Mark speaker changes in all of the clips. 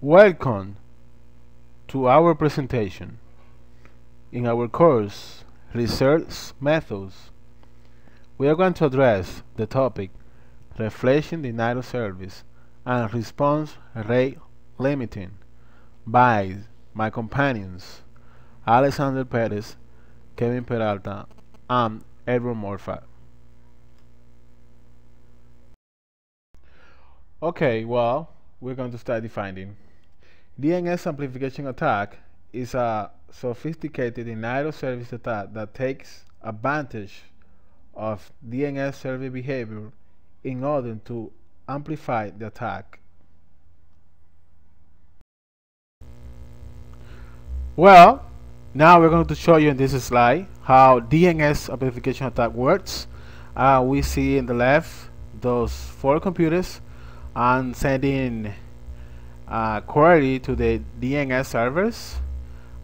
Speaker 1: Welcome to our presentation. In our course, Research Methods, we are going to address the topic Reflection Denial of Service and Response Rate Limiting by my companions Alexander Perez, Kevin Peralta, and Edward Morfat. Okay, well, we're going to start defining. DNS amplification attack is a sophisticated denial of service attack that takes advantage of DNS server behavior in order to amplify the attack. Well, now we're going to show you in this slide how DNS amplification attack works. We see in the left those 4 computers and sending query to the DNS servers,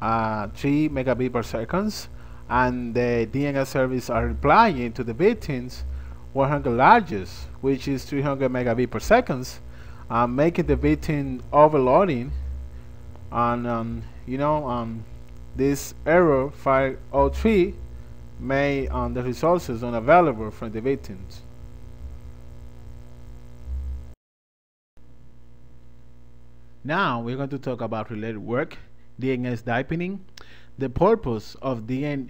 Speaker 1: 3 megabit per second, and the DNS service are replying to the victims 100 largest, which is 300 megabit per second, making the victim overloading. And this error 503 made the resources unavailable from the victims. Now we're going to talk about related work, DNS deepening. The purpose of DNS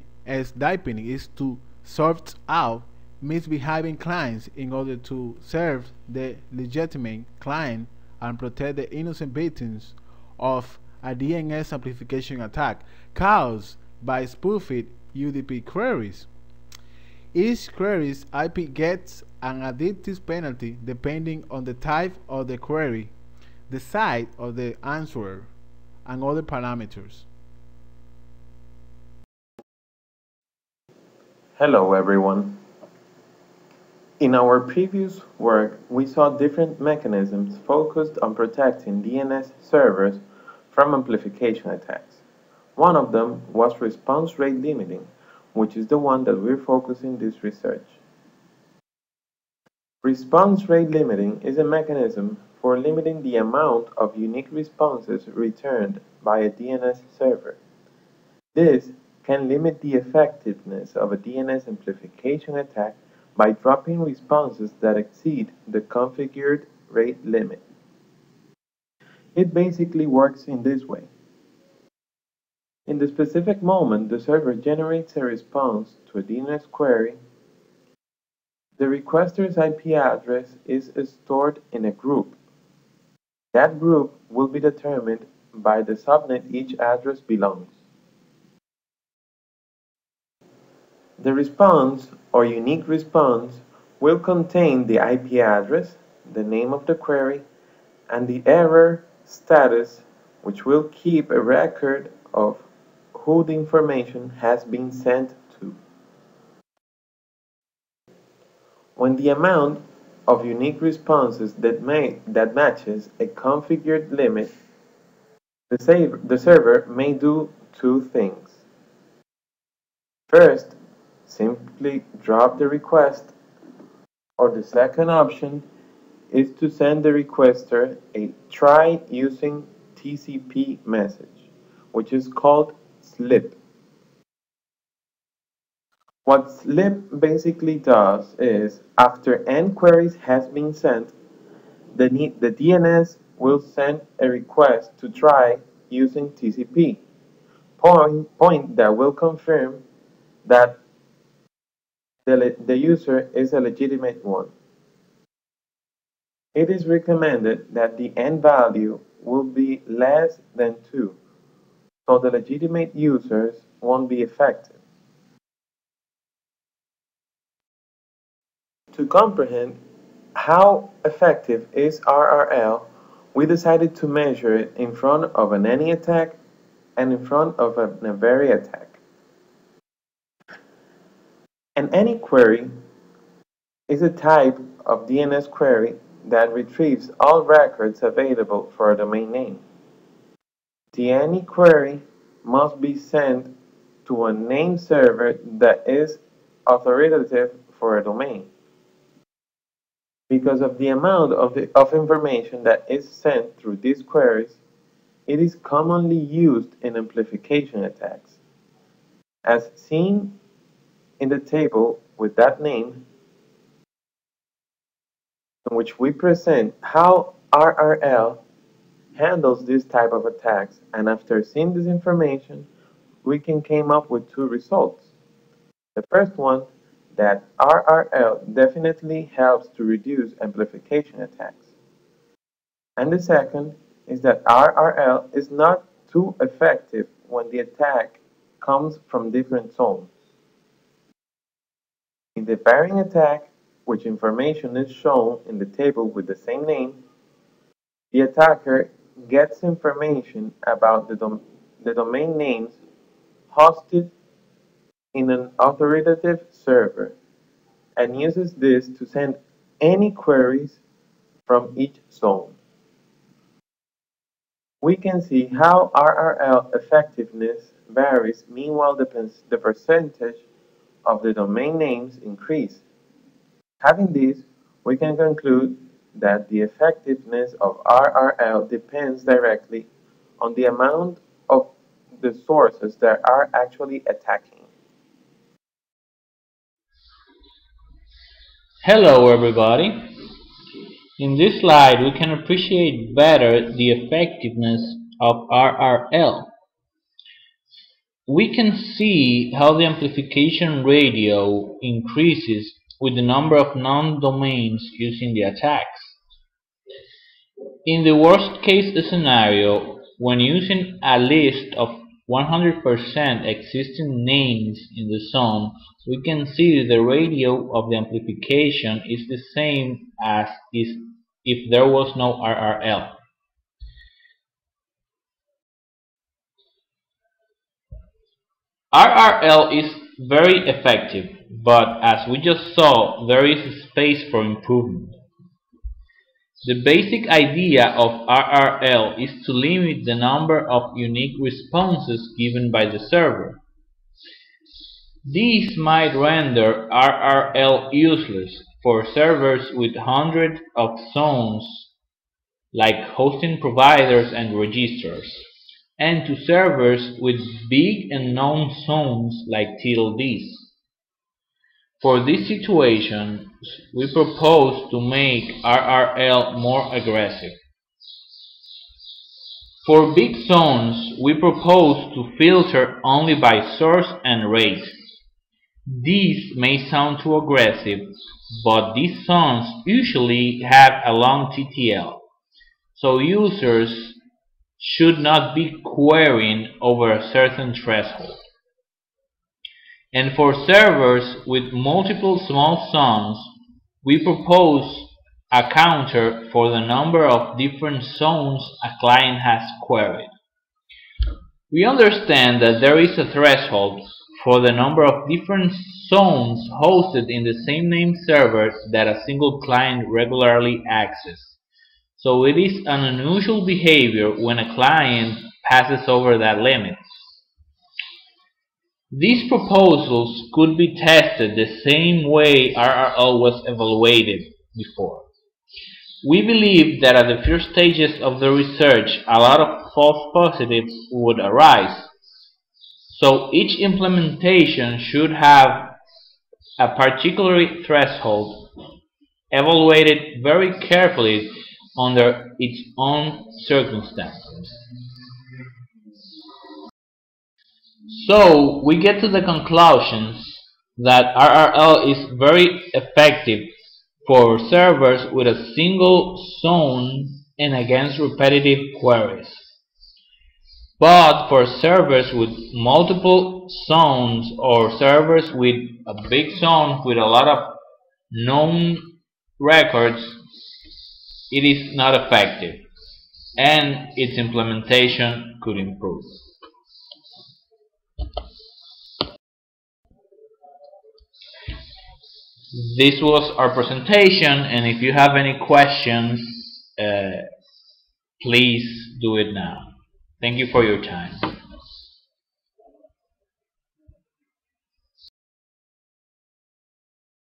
Speaker 1: deepening is to sort out misbehaving clients in order to serve the legitimate client and protect the innocent victims of a DNS amplification attack caused by spoofed UDP queries. Each query's IP gets an addictive penalty depending on the type of the query, the site of the answerer, and other parameters.
Speaker 2: Hello everyone. In our previous work, we saw different mechanisms focused on protecting DNS servers from amplification attacks. One of them was response rate limiting, which is the one that we're focusing this research. Response rate limiting is a mechanism for limiting the amount of unique responses returned by a DNS server. This can limit the effectiveness of a DNS amplification attack by dropping responses that exceed the configured rate limit. It basically works in this way. In the specific moment the server generates a response to a DNS query, the requester's IP address is stored in a group. That group will be determined by the subnet each address belongs. The response, or unique response, will contain the IP address, the name of the query, and the error status, which will keep a record of who the information has been sent to. When the amount of unique responses that matches a configured limit, the server may do 2 things. First, simply drop the request, or the second option is to send the requester a try using TCP message, which is called slip. What slip basically does is, after n queries has been sent, the DNS will send a request to try using TCP, point that will confirm that the user is a legitimate one. It is recommended that the n value will be less than 2, so the legitimate users won't be affected. To comprehend how effective is RRL, we decided to measure it in front of an any attack and in front of a very attack. An any query is a type of DNS query that retrieves all records available for a domain name. The any query must be sent to a name server that is authoritative for a domain. Because of the amount of information that is sent through these queries, It is commonly used in amplification attacks. As seen in the table with that name, in which we present how RRL handles this type of attacks, and after seeing this information, we can come up with two results. The first one, that RRL definitely helps to reduce amplification attacks. And the second is that RRL is not too effective when the attack comes from different zones. In the pairing attack, which information is shown in the table with the same name, the attacker gets information about the domain names hosted in an authoritative server and uses this to send any queries from each zone. We can see how RRL effectiveness varies meanwhile the percentage of the domain names increase. Having this, we can conclude that the effectiveness of RRL depends directly on the amount of the sources that are actually attacking.
Speaker 3: Hello everybody. In this slide we can appreciate better the effectiveness of RRL. We can see how the amplification radio increases with the number of non-domains using the attacks. In the worst case scenario, when using a list of 100% existing names in the zone, we can see the radio of the amplification is the same as if there was no RRL. RRL is very effective, but as we just saw, there is space for improvement. The basic idea of RRL is to limit the number of unique responses given by the server. This might render RRL useless for servers with hundreds of zones like hosting providers and registrars, and to servers with big and known zones like TLDs. For this situation, we propose to make RRL more aggressive. For big zones, we propose to filter only by source and rate. These may sound too aggressive, but these zones usually have a long TTL, so users should not be querying over a certain threshold. And for servers with multiple small zones, we propose a counter for the number of different zones a client has queried. We understand that there is a threshold for the number of different zones hosted in the same name server that a single client regularly accesses. So it is an unusual behavior when a client passes over that limit. These proposals could be tested the same way RRL was evaluated before. We believe that at the first stages of the research, a lot of false positives would arise. So each implementation should have a particular threshold evaluated very carefully under its own circumstances. So we get to the conclusions that RRL is very effective for servers with a single zone and against repetitive queries. But for servers with multiple zones or servers with a big zone with a lot of known records, it is not effective and its implementation could improve. This was our presentation, and if you have any questions, please do it now. Thank you for your time.